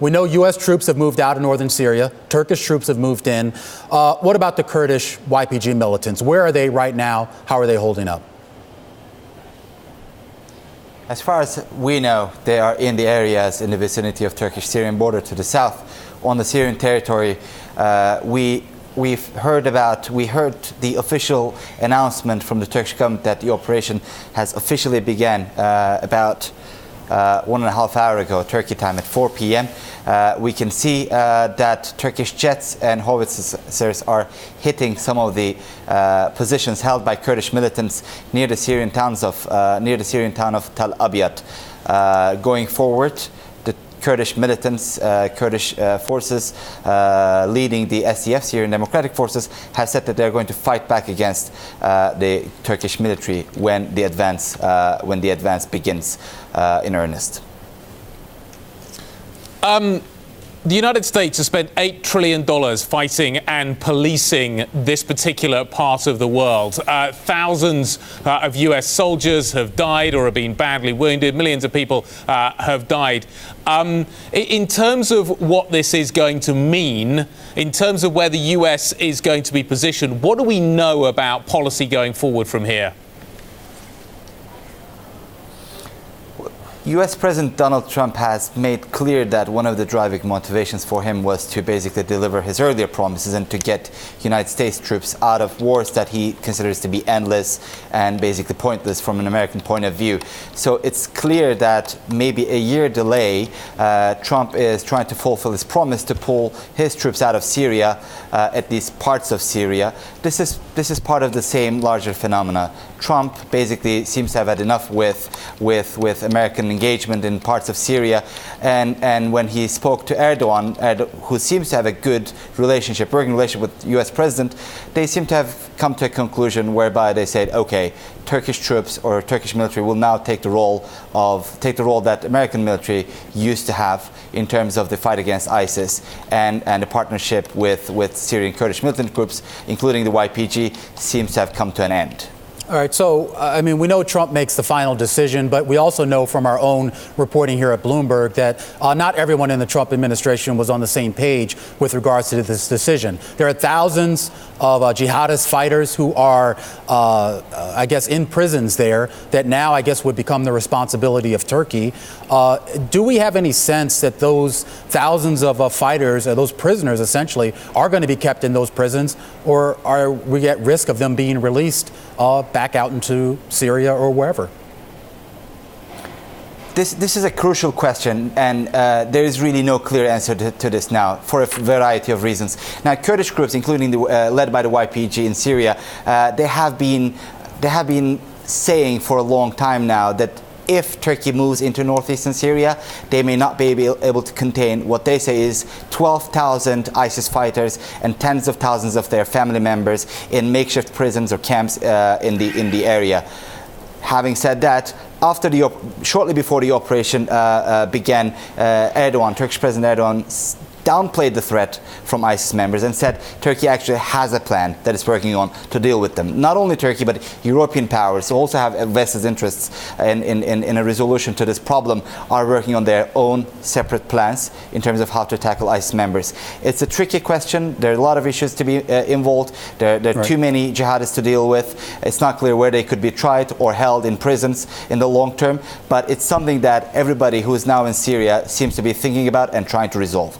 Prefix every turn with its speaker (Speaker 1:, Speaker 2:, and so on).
Speaker 1: We know U.S. troops have moved out of northern Syria. Turkish troops have moved in. What about the Kurdish YPG militants? Where are they right now? How are they holding up?
Speaker 2: As far as we know, they are in the areas in the vicinity of Turkish-Syrian border to the south. On the Syrian territory, we heard the official announcement from the Turkish government that the operation has officially began about 1.5 hours ago, Turkey time, at 4 p.m. We can see that Turkish jets and howitzers are hitting some of the positions held by Kurdish militants near the Syrian town of Tel Abyad. Going forward, the Kurdish militants, Kurdish forces leading the SDF, Syrian Democratic Forces, have said that they're going to fight back against the Turkish military when the advance begins in earnest.
Speaker 3: The United States has spent $8 trillion fighting and policing this particular part of the world. Thousands of US soldiers have died or have been badly wounded. Millions of people have died. In terms of what this is going to mean, in terms of where the US is going to be positioned, what do we know about policy going forward from here?
Speaker 2: US President Donald Trump has made clear that one of the driving motivations for him was to basically deliver his earlier promises and to get United States troops out of wars that he considers to be endless and basically pointless from an American point of view. So it's clear that maybe a year delay, Trump is trying to fulfill his promise to pull his troops out of Syria, at least parts of Syria. This is part of the same larger phenomena. Trump basically seems to have had enough with American engagement in parts of Syria, and when he spoke to Erdogan, who seems to have a good working relationship with the US president, they seem to have come to a conclusion whereby they said, okay, Turkish troops or Turkish military will now take the role that American military used to have in terms of the fight against ISIS, and the partnership with Syrian Kurdish militant groups, including the YPG, seems to have come to an end.
Speaker 1: All right, so, I mean, we know Trump makes the final decision, but we also know from our own reporting here at Bloomberg that not everyone in the Trump administration was on the same page with regards to this decision. There are thousands of jihadist fighters who are, I guess, in prisons there that now, I guess, would become the responsibility of Turkey. Do we have any sense that those thousands of fighters, those prisoners essentially, are going to be kept in those prisons, or are we at risk of them being released back out into Syria or wherever?
Speaker 2: This is a crucial question, and there is really no clear answer to this now, for a variety of reasons. Now, Kurdish groups, including led by the YPG in Syria, they have been saying for a long time now that if Turkey moves into northeastern Syria, they may not be able to contain what they say is 12,000 ISIS fighters and tens of thousands of their family members in makeshift prisons or camps in the area. Having said that, shortly before the operation began, Turkish President Erdogan downplayed the threat from ISIS members and said Turkey actually has a plan that it's working on to deal with them. Not only Turkey, but European powers who also have vested interests in a resolution to this problem are working on their own separate plans in terms of how to tackle ISIS members. It's a tricky question. There are a lot of issues to be involved. There are too many jihadists to deal with. It's not clear where they could be tried or held in prisons in the long term, but it's something that everybody who is now in Syria seems to be thinking about and trying to resolve.